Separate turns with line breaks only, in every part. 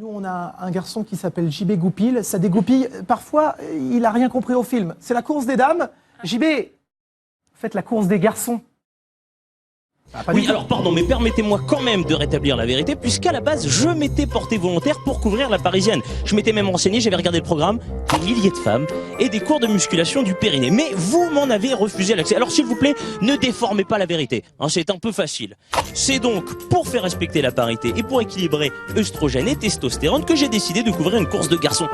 Nous, on a un garçon qui s'appelle JB Goupil. Ça dégoupille. Parfois, il n'a rien compris au film. C'est la course des dames. JB, faites la course des garçons.
Oui, alors pardon, mais permettez-moi quand même de rétablir la vérité, puisqu'à la base, je m'étais porté volontaire pour couvrir la Parisienne. Je m'étais même renseigné, j'avais regardé le programme, des milliers de femmes et des cours de musculation du périnée. Mais vous m'en avez refusé l'accès. Alors s'il vous plaît, ne déformez pas la vérité, hein, c'est un peu facile. C'est donc pour faire respecter la parité et pour équilibrer œstrogène et testostérone que j'ai décidé de couvrir une course de garçons.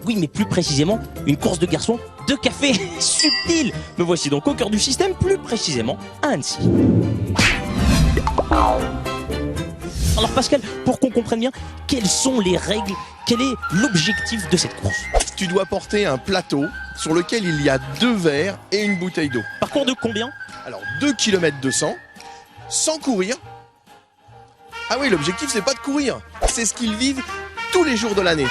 Oui, mais plus précisément, une course de garçons de café subtil. Me voici donc au cœur du système, plus précisément à Annecy. Alors Pascal, pour qu'on comprenne bien, quelles sont les règles, quel est l'objectif de cette course?
Tu dois porter un plateau sur lequel il y a 2 verres et une bouteille d'eau.
Parcours de combien?
Alors 2 km 200, sans courir. Ah oui, l'objectif c'est pas de courir, c'est ce qu'ils vivent tous les jours de l'année.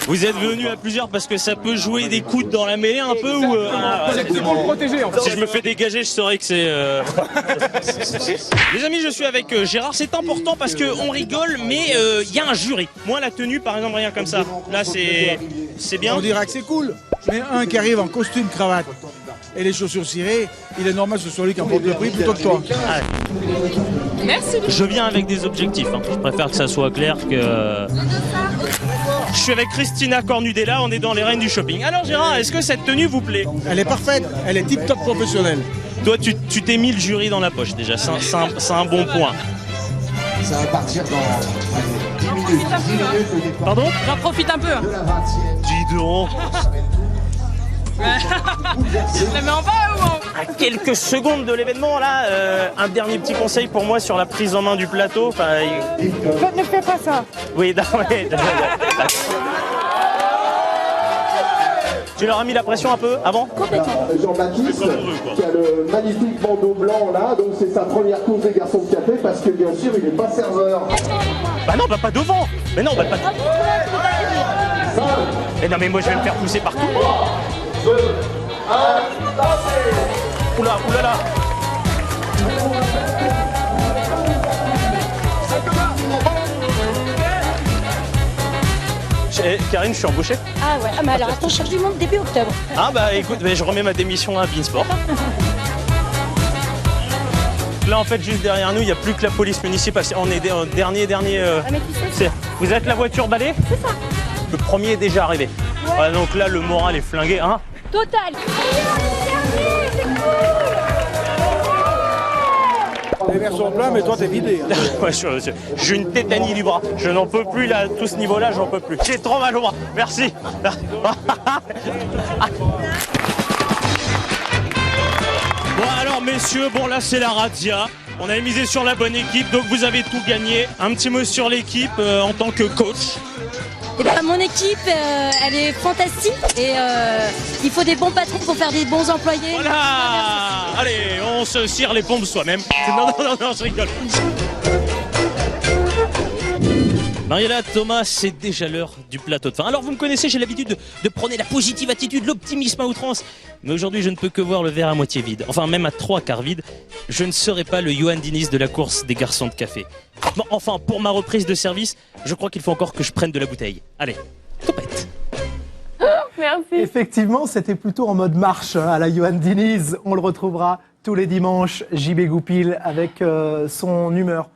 Vous êtes venus à plusieurs parce que ça peut jouer des coudes dans la mêlée un peu ou
C'est pour le protéger en fait.
Si je me fais dégager, je saurais que c'est... Les amis, je suis avec Gérard, c'est important parce qu'on rigole, mais il y a un jury. Moi, la tenue, par exemple, rien comme ça. Là, c'est bien.
On dirait que c'est cool. Mais un qui arrive en costume, cravate et les chaussures cirées, il est normal que ce soit lui qui emporte le prix plutôt que toi.
Ah.
Merci.
Je viens avec des objectifs, hein. Je préfère que ça soit clair que... Je suis avec Christina Cornudella, on est dans les reines du shopping. Alors Gérard, est-ce que cette tenue vous plaît?
Elle est parfaite, elle est tip-top professionnelle.
Toi, tu t'es mis le jury dans la poche déjà, c'est un bon point.
Ça va partir dans 10 minutes.
Pardon?
J'en profite un peu.
Dis donc.
Je la mets en bas ou en...
À quelques secondes de l'événement, là, un dernier petit conseil pour moi sur la prise en main du plateau. Enfin,
Ne fais pas ça.
oui, non, ouais. Tu leur as mis la pression un peu avant?
Jean-Baptiste, qui a le magnifique bandeau blanc là, donc c'est sa première course des garçons de café parce que bien sûr il n'est pas serveur.
Bah non, bah pas devant. Mais non, bah pas... Mais non, mais moi je vais me faire pousser partout.
2, 1,
Oula, oulala. Karine, je suis embauché.
Ah ouais, ah, mais alors attends, je cherche du monde début octobre.
Ah bah écoute, mais je remets ma démission à Beansport. Là en fait juste derrière nous, il n'y a plus que la police municipale. On est dernier.
Ah mais tu sais,
Vous êtes la voiture balai?
c'est ça.
Le premier est déjà arrivé.
Ouais.
Ouais, donc là le moral est flingué, hein.
Total.
Les verres sont pleins, mais toi t'es vidé. Hein.
Ouais, j'ai une tétanie du bras. Je n'en peux plus là, tout ce niveau-là, j'en peux plus. J'ai trop mal au bras. Merci. Bon alors messieurs, bon là c'est la razzia. On avait misé sur la bonne équipe, donc vous avez tout gagné. Un petit mot sur l'équipe en tant que coach.
Et ben, mon équipe, elle est fantastique et il faut des bons patrons pour faire des bons employés.
Voilà. Allez, on se cire les pompes soi-même. Non, je rigole. Mariella, Thomas, c'est déjà l'heure du plateau de fin. Alors vous me connaissez, j'ai l'habitude de prôner la positive attitude, l'optimisme à outrance. Mais aujourd'hui, je ne peux que voir le verre à moitié vide. Enfin, même à 3/4 vide. Je ne serai pas le Johan Diniz de la course des garçons de café. Bon, enfin, pour ma reprise de service, je crois qu'il faut encore que je prenne de la bouteille. Allez, topette.
Merci.
Effectivement, c'était plutôt en mode marche à la Johan Diniz. On le retrouvera tous les dimanches, JB Goupil, avec son humeur